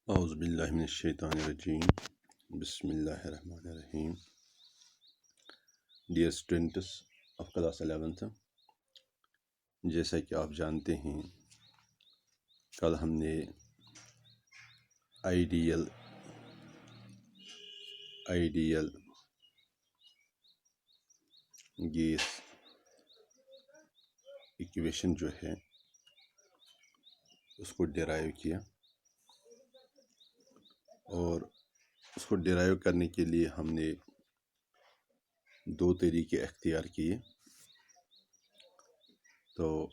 औज़ुबिल्लाहिमिनश्शैतानिर्रजीम बिस्मिल्लाहिर्रहमानिर्रहीम। Dear students of class 11th, जैसा कि आप जानते हैं कल हमने आइडियल गैस इक्वेशन जो है उसको डिराइव किया और उसको डिराइव करने के लिए हमने दो तरीके अख्तियार किए। तो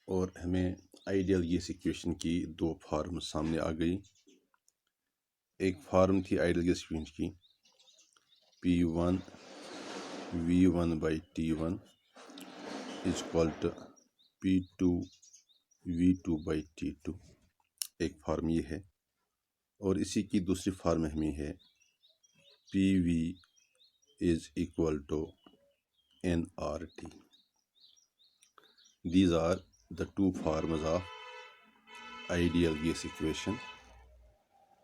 और हमें आइडियल गैस इक्वेशन की दो फार्म सामने आ गई। एक फार्म थी आइडियल गैस इक्वेशन की P1 V1/T1 is equal to P2 V2/T2। एक फार्म ये है और इसी की दूसरी फार्म हमें है PV is equal to nRT। These are the two forms of ideal gas equation.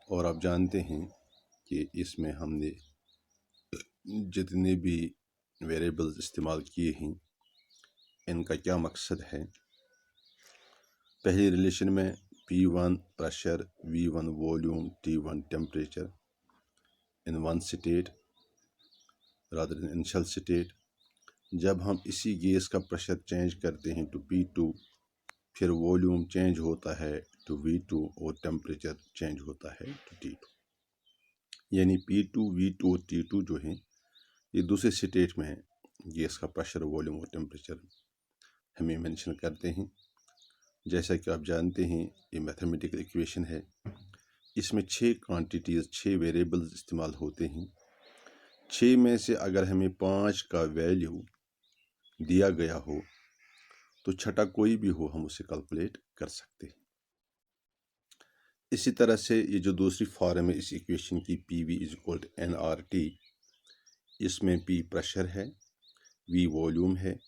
और आप जानते हैं कि इसमें हमने जितने भी वेरिएबल्स इस्तेमाल किए हैं इनका क्या मकसद है। पहली रिलेशन में P1 pressure, V1 volume, T1 temperature in one state rather than initial state. जब हम इसी गैस का प्रेशर चेंज करते हैं टू P2, फिर वॉल्यूम चेंज होता है टू V2 और टेम्परेचर चेंज होता है टू T2। यानी P2, V2 और T2 जो हैं ये दूसरे स्टेट में गैस का प्रेशर, वॉल्यूम और टेम्परेचर हमें मेंशन करते हैं। जैसा कि आप जानते हैं ये मैथमेटिकल इक्वेशन है, इसमें 6 क्वांटिटीज़, 6 वेरिएबल्स इस्तेमाल होते हैं। 6 में से अगर हमें 5 का वैल्यू दिया गया हो तो छठा कोई भी हो हम उसे कैलकुलेट कर सकते हैं। इसी तरह से ये जो दूसरी फॉर्म है इस इक्वेशन की PV is equal to nRT, इसमें P प्रेशर है, V वॉल्यूम है,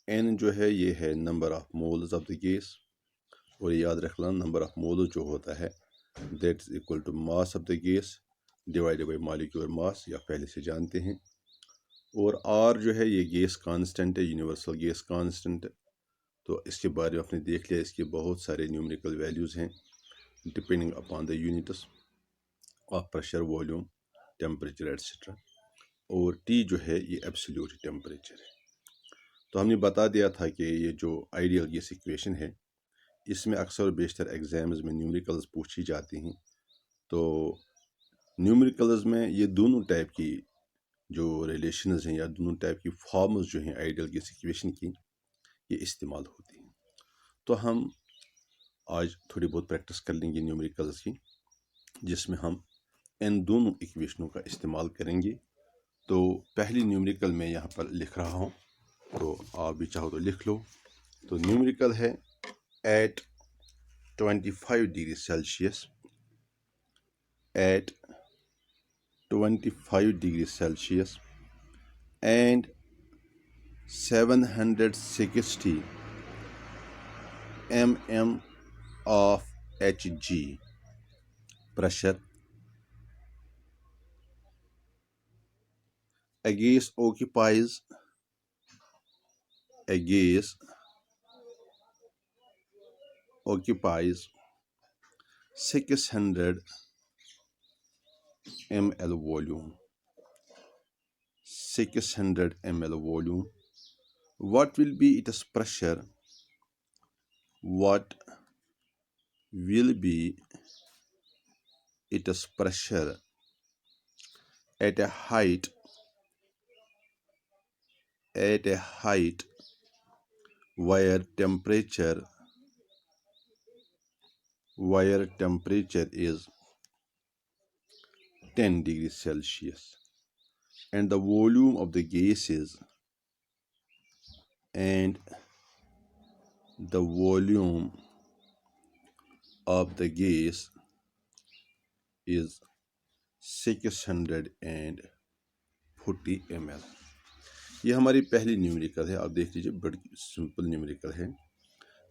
N जो है ये है number of moles of the gas, और याद रखना नंबर ऑफ मोल्स जो होता है that is equal to mass of the gas divided by molecular mass, या पहले से जानते हैं। और R जो है ये गैस कांस्टेंट है, यूनिवर्सल गैस कांस्टेंट। तो इसके बारे में आपने देख लिया, इसके बहुत सारे न्यूमेरिकल वैल्यूज़ हैं depending upon the units of pressure, volume, temperature etcetera. और T जो है ये एब्सोल्यूट टेम्परेचर है। तो हमने बता दिया था कि ये जो आइडियल गैस इक्वेशन है इसमें अक्सर और बेशतर एग्जाम्स में न्यूमेरिकल्स पूछी जाती हैं। तो न्यूमेरिकल्स में ये दोनों टाइप की जो रिलेशंस हैं या दोनों टाइप की फॉर्म्स जो हैं आइडियल गैस इक्वेशन की ये इस्तेमाल होती हैं। तो हम आज थोड़ी बहुत प्रैक्टिस कर लेंगे न्यूमेरिकल्स की, जिसमें हम इन दोनों इक्वेशनों का इस्तेमाल करेंगे। तो पहली न्यूमेरिकल मैं यहाँ पर लिख रहा हूँ, तो आप भी चाहो तो लिख लो। तो न्यूमेरिकल है at 25 degree Celsius, at 25 degrees Celsius and 760 mm of Hg pressure, a gas occupies 600 ml volume. 600 ml volume. What will be its pressure? What will be its pressure at a height where temperature is 10 degrees Celsius and the volume of the gases is 640 ml। ये हमारी पहली numerical है। आप देख लीजिए बड़ी simple numerical है।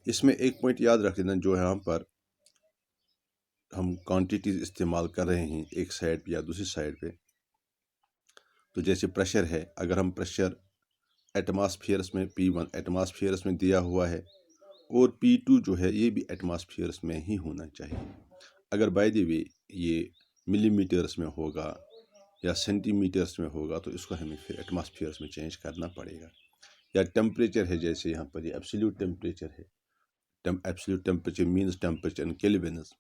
इसमें एक पॉइंट याद रख लेना, जो यहाँ पर हम क्वांटिटीज़ इस्तेमाल कर रहे हैं एक साइड पे या दूसरी साइड पे, तो जैसे प्रेशर है, अगर हम प्रेशर एटमॉस्फेयर्स में P1 एटमॉस्फेयर्स में दिया हुआ है और P2 जो है ये भी एटमॉस्फेयर्स में ही होना चाहिए। अगर बाय द वे ये मिलीमीटर्स में होगा या सेंटीमीटर्स में होगा तो इसको हमें फिर एटमॉस्फेयर्स में चेंज करना पड़ेगा। या टेम्परेचर है, जैसे यहाँ पर ये एब्सोल्यूट टेम्परेचर है, absolute temperature means temperature in kelvins.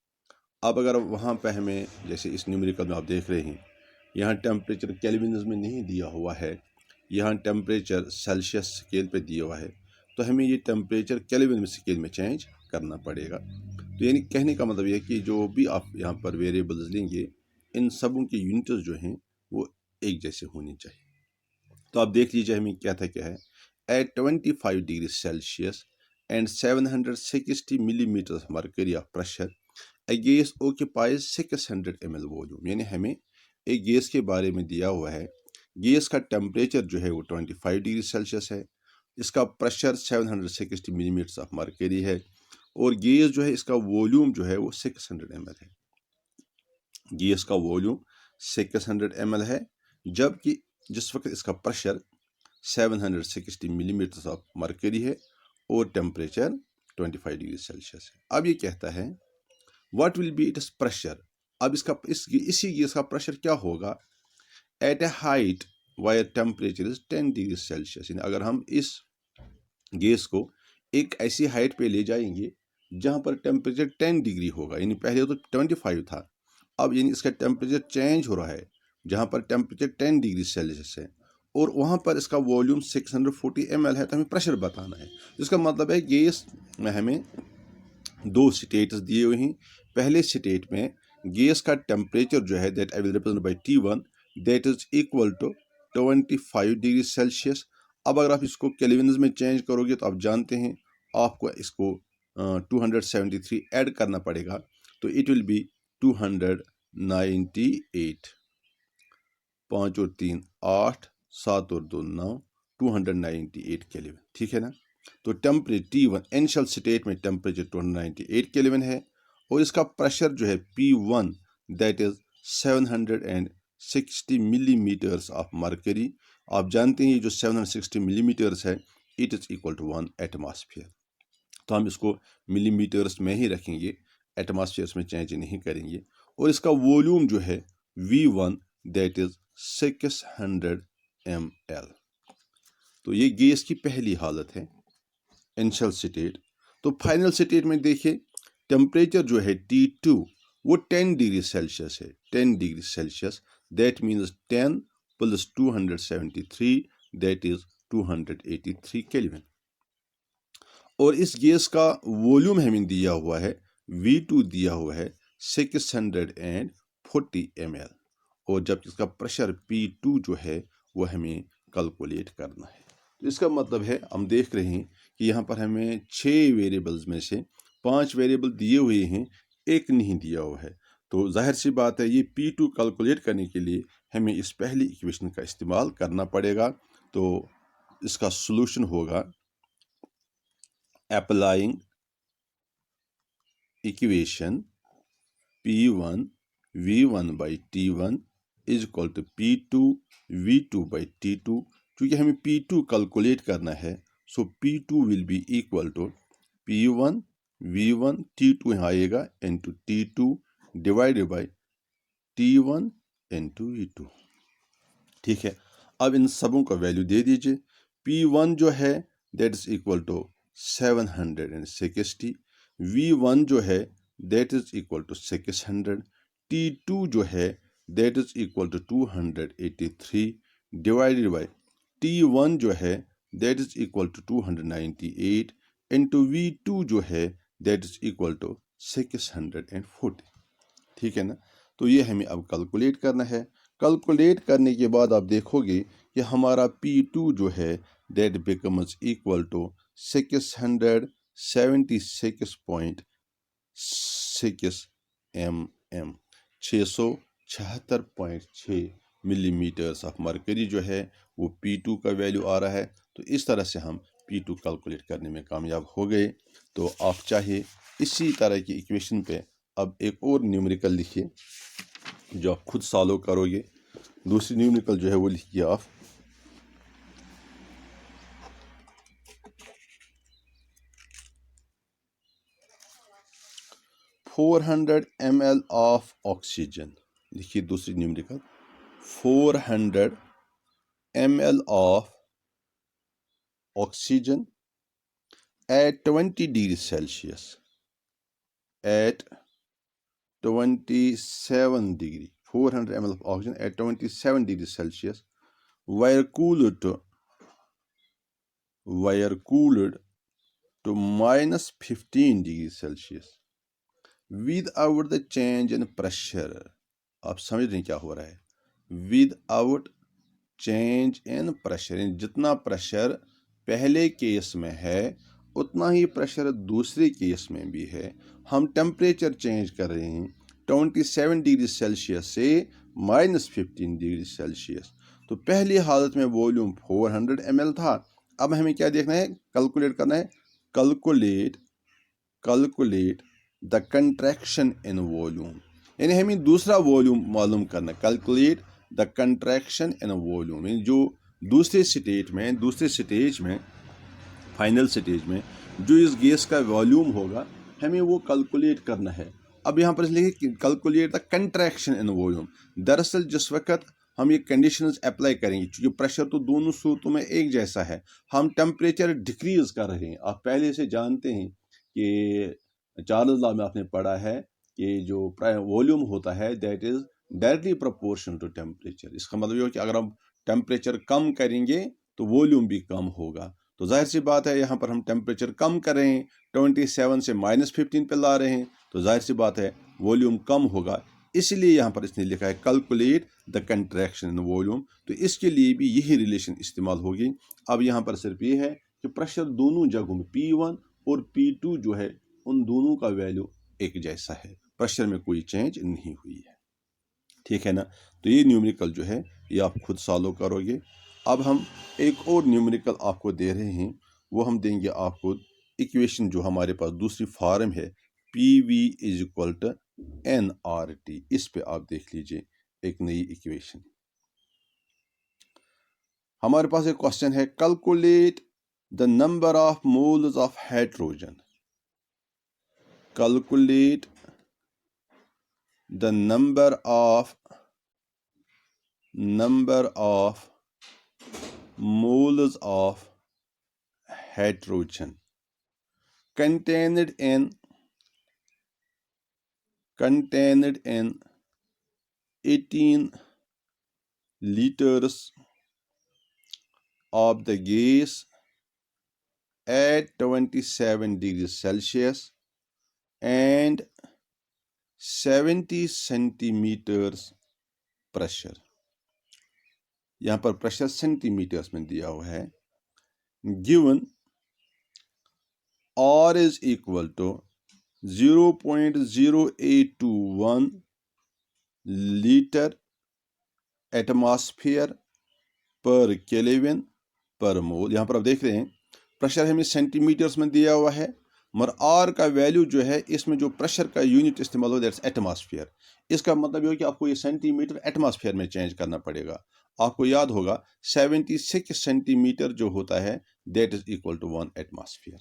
अब अगर वहाँ पर हमें, जैसे इस न्यूमेरिकल में आप देख रहे हैं, यहाँ टेम्परेचर केल्विन्स में नहीं दिया हुआ है, यहाँ टेम्परेचर सेल्सियस स्केल पे दिया हुआ है, तो हमें ये टेम्परेचर केल्विन स्केल में चेंज करना पड़ेगा। तो यानी कहने का मतलब यह कि जो भी आप यहाँ पर वेरिएबल्स लेंगे, इन सबों की यूनिट्स जो हैं वो एक जैसे होनी चाहिए। तो आप देख लीजिए हमें क्या है, at 25 degree Celsius and 760 millimetre mercury of pressure a gas occupies 600 ml volume. यानी हमें एक गैस के बारे में दिया हुआ है, गैस का टेम्परेचर जो है वो 25 डिग्री सेल्सियस है, इसका प्रेशर 760 मिलीमीटर ऑफ मर्करी है और गैस जो है इसका वॉल्यूम जो है वो 600 ml है। गैस का वॉल्यूम 600 ml है, जबकि जिस वक्त इसका प्रेशर 760 मिलीमीटर ऑफ मर्करी है और टेम्परेचर 25 डिग्री सेल्सियस है। अब ये कहता है what will be its pressure. अब इसी गैस का प्रेशर क्या होगा at a height where temperature is 10 degree Celsius. यानी अगर हम इस गैस को एक ऐसी हाइट पे ले जाएंगे जहां पर टेम्परेचर 10 डिग्री होगा, यानी पहले तो 25 था, अब यानी इसका टेम्परेचर चेंज हो रहा है जहां पर टेम्परेचर 10 डिग्री सेल्सियस है और वहां पर इसका वॉल्यूम 640 ml है, तो हमें प्रेशर बताना है। इसका मतलब है गैस में हमें दो स्टेट्स दिए हुए हैं। पहले स्टेट में गैस का टेम्परेचर जो है that I will represent by T1 that is equal to 25 degree Celsius. अब अगर आप इसको केल्विन्स में चेंज करोगे तो आप जानते हैं आपको इसको 273 ऐड करना पड़ेगा, तो इट विल बी 298। 5 और 3 8, 7 और 2 9, 298 केल्विन। ठीक है ना। तो टेम्परेचर T1 इनिशियल स्टेट में टेम्परेचर 298 केल्विन है और इसका प्रेशर जो है P1 that is 760 millimetres of mercury. आप जानते हैं ये जो 760 मिलीमीटर्स है it is equal to 1 atmosphere. तो हम इसको मिलीमीटर्स में ही रखेंगे, एटमॉस्फेयर्स में चेंज नहीं करेंगे। और इसका वॉल्यूम जो है V1 दैट इज 600 ml। तो ये गैस की पहली हालत है, इनिशियल स्टेट। तो फाइनल स्टेट में देखिए टेम्परेचर जो है T2 वो 10 डिग्री सेल्सियस है, 10 degree Celsius that means 10 plus 273 that is 283 kelvin. और इस गैस का वॉल्यूम हमें दिया हुआ है V2 दिया हुआ है 640 ml और जब इसका प्रेशर P2 जो है वो हमें कैलकुलेट करना है। तो इसका मतलब है हम देख रहे हैं कि यहाँ पर हमें 6 वेरिएबल्स में से 5 वेरिएबल दिए हुए हैं, एक नहीं दिया हुआ है। तो जाहिर सी बात है ये P2 कैलकुलेट करने के लिए हमें इस पहली इक्वेशन का इस्तेमाल करना पड़ेगा। तो इसका सॉल्यूशन होगा applying equation P1 V1 by T1 is equal to P2 V2 by T2। क्योंकि हमें P2 कैलकुलेट करना है, so P2 will be equal to P1 V1 T2 यहाँ आएगा into T2 divided by T1 into V2। ठीक है। अब इन सबों का वैल्यू दे दीजिए। P1 जो है that is equal to 760, V1 जो है that is equal to 600, T2 जो है that is equal to 283 divided by T1 जो है that is equal to 298 into V2 जो है दैट इज इक्वल टू 640। ठीक है ना। तो ये हमें अब कैलकुलेट करना है। कैलकुलेट करने के बाद आप देखोगे कि हमारा P2 जो है that becomes equal to 676.6 mm, 676.6 millimetres of mercury जो है वो P2 का वैल्यू आ रहा है। तो इस तरह से हम P2 कैलकुलेट करने में कामयाब हो गए। तो आप चाहे इसी तरह की इक्वेशन पे अब एक और न्यूमेरिकल लिखिए जो आप खुद सॉल्व करोगे। दूसरी न्यूमेरिकल जो है वो लिखिए आप 400 ml ऑफ ऑक्सीजन। लिखिए दूसरी numerical 400 ml of oxygen at 20 degrees Celsius at 27 degree 400 ml of oxygen at 27 degrees Celsius were cooled to minus 15 degrees Celsius without the change in pressure। आप समझ रहे हैं क्या हो रहा है? विदाउट चेंज इन प्रेशर, जितना प्रेशर पहले केस में है उतना ही प्रेशर दूसरे केस में भी है। हम टेम्परेचर चेंज कर रहे हैं 27 डिग्री सेल्सियस से -15 डिग्री सेल्सियस। तो पहली हालत में वॉल्यूम 400 ml था। अब हमें क्या देखना है? कैलकुलेट करना है। Calculate the contraction in volume, यानी हमें दूसरा वॉल्यूम मालूम करना है। Calculate the contraction in volume, जो दूसरे स्टेज में फाइनल स्टेज में जो इस गैस का वॉल्यूम होगा हमें वो कैलकुलेट करना है। अब यहाँ पर लिखिए calculate the contraction in volume. दरअसल जिस वक्त हम ये कंडीशंस अप्लाई करेंगे, क्योंकि प्रेशर तो दोनों सूरतों में एक जैसा है, हम टेम्परेचर डिक्रीज कर रहे हैं। आप पहले से जानते हैं कि चार्ल्स लॉ में आपने पढ़ा है कि जो वॉल्यूम होता है that is directly proportion to temperature. इसका मतलब ये हो कि अगर हम टेम्परेचर कम करेंगे तो वॉल्यूम भी कम होगा। तो जाहिर सी बात है यहाँ पर हम टेम्परेचर कम कर रहे हैं, 27 से -15 पे ला रहे हैं, तो जाहिर सी बात है वॉल्यूम कम होगा। इसलिए यहाँ पर इसने लिखा है calculate the contraction in volume. तो इसके लिए भी यही रिलेशन इस्तेमाल होगी। अब यहाँ पर सिर्फ ये है कि प्रेशर दोनों जगहों में P1 और P2 जो है उन दोनों का वैल्यू एक जैसा है, प्रेशर में कोई चेंज नहीं हुई है। ठीक है ना? तो ये न्यूमेरिकल जो है ये आप खुद सॉल्व करोगे। अब हम एक और न्यूमेरिकल आपको दे रहे हैं, वो हम देंगे आपको इक्वेशन जो हमारे पास दूसरी फॉर्म है PV = nRT। इस पे आप देख लीजिए एक नई इक्वेशन। हमारे पास एक क्वेश्चन है, calculate the number of moles of hydrogen. Calculate the number of moles of hydrogen contained in 18 liters of the gas at 27 degrees Celsius and 70 centimeters pressure। यहाँ पर प्रेशर सेंटीमीटर्स में दिया हुआ है। Given R is equal to 0.0821 litre atmosphere पर kelvin पर मोल। यहाँ पर आप देख रहे हैं प्रेशर हमें सेंटीमीटर्स में दिया हुआ है, मगर R का वैल्यू जो है इसमें जो प्रेशर का यूनिट इस्तेमाल हो दैट्स एटमॉस्फेयर। इसका मतलब ये हो कि आपको ये सेंटीमीटर एटमॉस्फेयर में चेंज करना पड़ेगा। आपको याद होगा 76 सेंटीमीटर जो होता है that is equal to 1 atmosphere.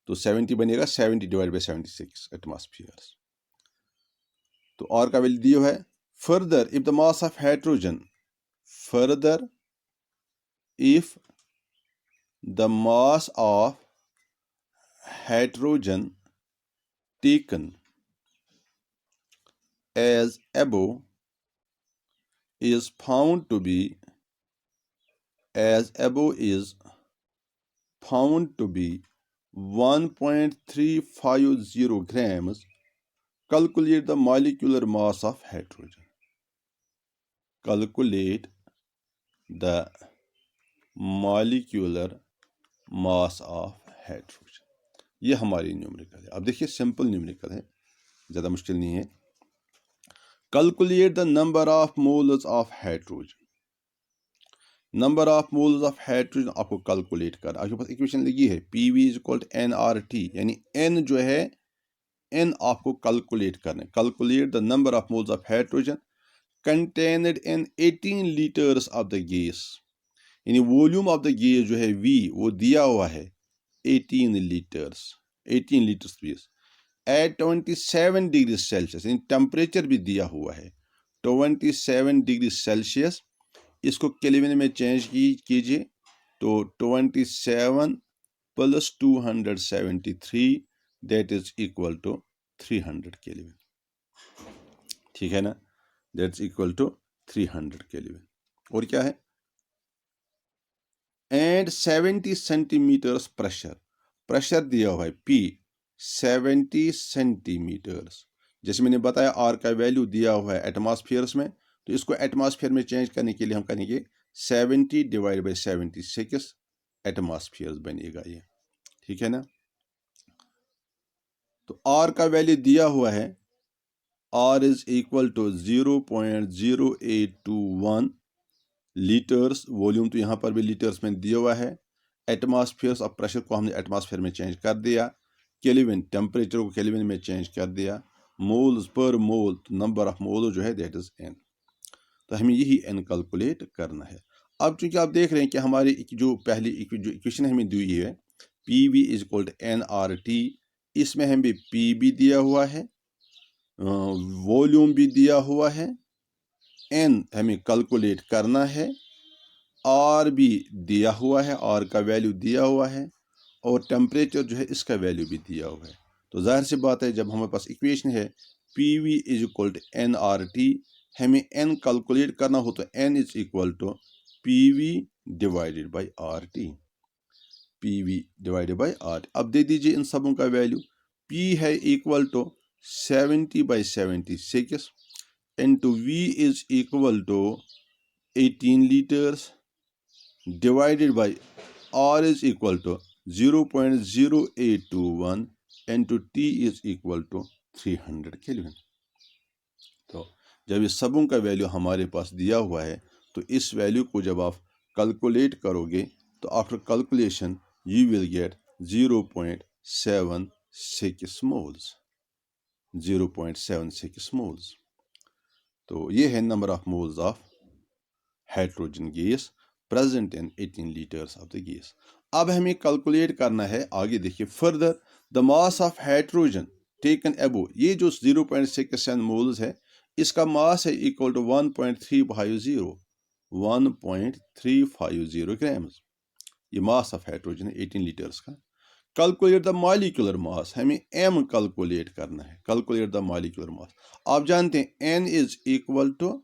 तो 70 बनेगा 70 डिवाइड बाई 76 एटमॉस्फेयर। तो R का वैल्यू दिया है। Further if the mass of hydrogen, further if the mass of hydrogen taken as above is found to be 1.350 grams, calculate the molecular mass of hydrogen। Calculate the molecular mass of hydrogen. ये हमारी numerical है। अब देखिए simple numerical है, ज़्यादा मुश्किल नहीं है। Calculate the number of moles of hydrogen. Number of moles of hydrogen आपको कैलकुलेट कर, आपके पास इक्वेशन लगी है PV = nRT, यानी n जो है n आपको कैलकुलेट करना है। Calculate the number of moles of hydrogen contained in 18 litres of the gas, यानी वॉल्यूम ऑफ द गैस जो है V वो दिया हुआ है 18 litres please at 27 degree Celsius, यानी टेम्परेचर भी दिया हुआ है 27 डिग्री सेल्सियस। इसको केल्विन में चेंज कीजिए तो 27 plus 273 that is equal to 300 Kelvin, ठीक है ना, that is equal to 300 kelvin. और क्या है, एंड 70 सेंटीमीटर्स प्रेशर दिया हुआ है P 70 सेंटीमीटर्स। जैसे मैंने बताया आर का वैल्यू दिया हुआ है एटमॉस्फेयर्स में, तो इसको एटमॉस्फेयर में चेंज करने के लिए हम करेंगे 70 डिवाइड बाई 76 एटमॉस्फेयर्स बनेगा ये, ठीक है ना। तो आर का वैल्यू दिया हुआ है, R is equal to 0.0821 litres, volume तो यहाँ पर भी लीटर्स में दिया हुआ है। एटमॉस्फेयर्स ऑफ प्रेशर को हमने एटमॉस्फेयर में चेंज कर दिया, केल्विन टेम्परेचर को केल्विन में चेंज कर दिया, moles per mole number of mole जो है दैट इज n। तो हमें यही n कैलकुलेट करना है। अब चूंकि आप देख रहे हैं कि हमारी जो पहली जो इक्वेशन हमें दी है PV is equal to nRT, इसमें हमें P भी दिया हुआ है, वॉल्यूम भी दिया हुआ है, n हमें कैलकुलेट करना है, R भी दिया हुआ है, R का वैल्यू दिया हुआ है, और टेम्परेचर जो है इसका वैल्यू भी दिया हुआ है। तो जाहिर सी बात है जब हमारे पास इक्वेशन है PV is equal to nRT, हमें n कैलकुलेट करना हो तो n is equal to PV divided by RT, PV divided by RT। अब दे दीजिए इन सबों का वैल्यू, P है equal to 70 by 76 into V is equal to 18 litres divided by R is equal to 0.0821 into T is equal to 300 Kelvin. तो जब इस सबों का वैल्यू हमारे पास दिया हुआ है तो इस वैल्यू को जब आप कैलकुलेट करोगे तो after calculation you will get 0.76 moles, 0.76 moles. तो ये है number of moles of hydrogen gas present in 18 litres of the gas. अब हमें कैलकुलेट करना है, आगे देखिए further, the mass of hydrogen taken above, ये जो 0.67 मोल्स है इसका मास है इक्वल टू 1.350 ग्राम्स, ये मास ऑफ हाइड्रोजन है 18 लीटर्स का। कैलकुलेट द मॉलिक्यूलर मास, हमें m कैलकुलेट करना है, कैलकुलेट द मॉलिक्यूलर मास। आप जानते हैं n is equal to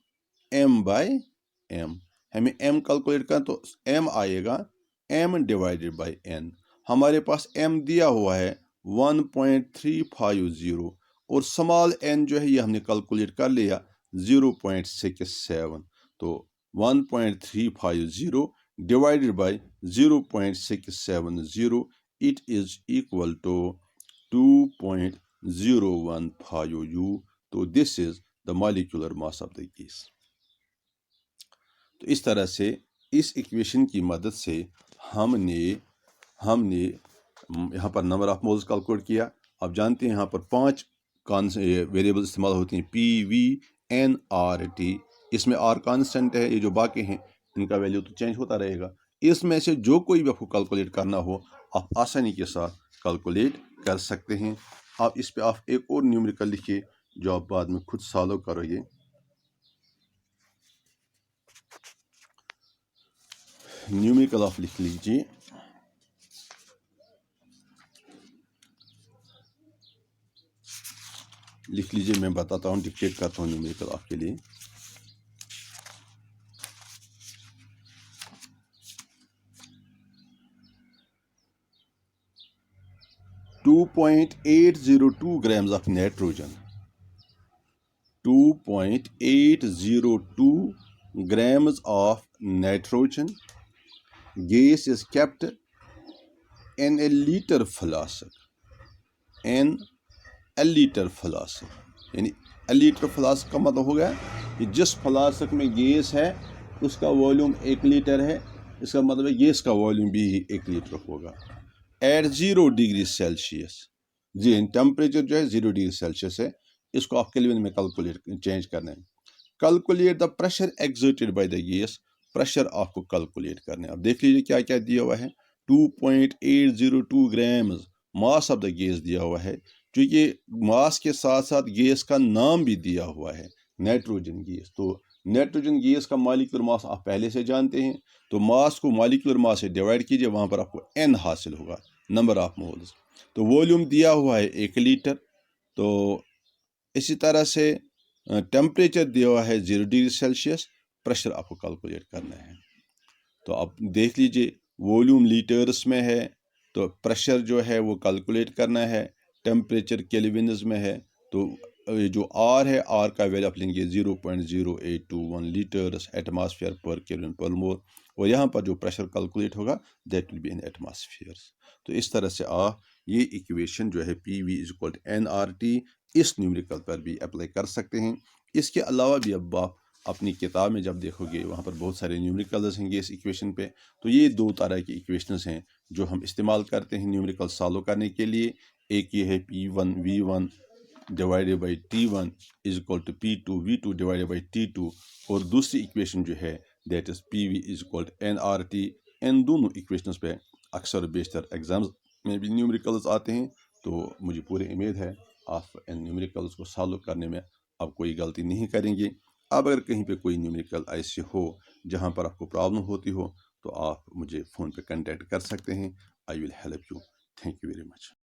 m by m, हमें m कैलकुलेट करना तो m आएगा m डिवाइडेड बाई n। हमारे पास m दिया हुआ है 1.350 और स्मॉल n जो है ये हमने कैलकुलेट कर लिया 0.67, तो 1.350 divided by 0.670 it is equal to 2.015 U। तो this is the molecular mass of the gas। तो इस तरह से इस इक्वेशन की मदद से हमने यहाँ पर नंबर ऑफ मोल्स कैलकुलेट किया। आप जानते हैं यहाँ पर 5 वेरिएबल इस्तेमाल होती हैं PV nRT, इसमें R कांस्टेंट है, ये जो बाकी हैं इनका वैल्यू तो चेंज होता रहेगा। इसमें से जो कोई भी आपको कैलकुलेट करना हो आप आसानी के साथ कैलकुलेट कर सकते हैं। आप इस पे आप एक और न्यूमेरिकल लिखिए जो आप बाद में खुद सॉल्व करोगे। न्यूमेरिकल आप लिख लीजिए, मैं बताता हूँ, डिक्टेट करता हूँ न्यूमेरिकल आपके लिए। .802 grams of nitrogen, 2.802 grams of nitrogen gas is kept in a liter flask, यानी a liter flask का मतलब हो गया कि जिस फ्लास्क में गैस है उसका वॉल्यूम 1 लीटर है, इसका मतलब है गैस का वॉल्यूम भी 1 लीटर होगा। एट 0 डिग्री सेल्सियस, जी, टेम्परेचर जो है 0 डिग्री सेल्सियस है, इसको आप केल्विन में कैलकुलेट चेंज करना है। Calculate the pressure exerted by the gas, pressure आपको कैलकुलेट करना है। अब देख लीजिए क्या क्या दिया हुआ है, 2.802 grams mass of the gas दिया हुआ है, क्योंकि मास के साथ साथ गैस का नाम भी दिया हुआ है, नाइट्रोजन गैस। तो नाइट्रोजन गैस का मॉलिक्यूलर मास आप पहले से जानते हैं, तो मास को मॉलिक्यूलर मास से डिवाइड कीजिए, वहाँ पर आपको n हासिल होगा, नंबर ऑफ मोल्स। तो वॉल्यूम दिया हुआ है 1 लीटर। तो इसी तरह से टेम्परेचर दिया हुआ है 0 डिग्री सेल्सियस, प्रेशर आपको कैलकुलेट करना है। तो आप देख लीजिए वॉल्यूम लीटर्स में है, तो प्रेशर जो है वो कैलकुलेट करना है, टेम्परेचर केल्विन्स में है। तो ये जो आर है, आर का वैल्यू आप लेंगे 0.0821 लीटर्स एटमॉस्फेयर पर केल्विन पर मोल, और यहाँ पर जो प्रेशर कैलकुलेट होगा दैट विल बी इन एटमॉस्फेयर्स। तो इस तरह से आप ये इक्वेशन जो है PV = nRT इस न्यूमेरिकल पर भी अप्लाई कर सकते हैं। इसके अलावा भी अब आप अपनी किताब में जब देखोगे वहाँ पर बहुत सारे न्यूमेरिकल्स हैं इस इक्वेशन पे। तो ये दो तरह की इक्वेशंस हैं जो हम इस्तेमाल करते हैं न्यूमेरिकल सॉल्व करने के लिए। एक ये है P1 V1 divided by T1 = P2 V2 divided by T2, और दूसरी इक्वेशन जो है दैट इज़ PV = nRT। इन दोनों इक्वेशंस पे अक्सर बेशतर एग्जाम्स में भी न्यूमेरिकल्स आते हैं। तो मुझे पूरी उम्मीद है आप इन न्यूमेरिकल्स को सॉल्व करने में आप कोई गलती नहीं करेंगे। अब अगर कहीं पे कोई न्यूमेरिकल ऐसे हो जहाँ पर आपको प्रॉब्लम होती हो, तो आप मुझे फ़ोन पे कांटेक्ट कर सकते हैं। I will help you. Thank you very much.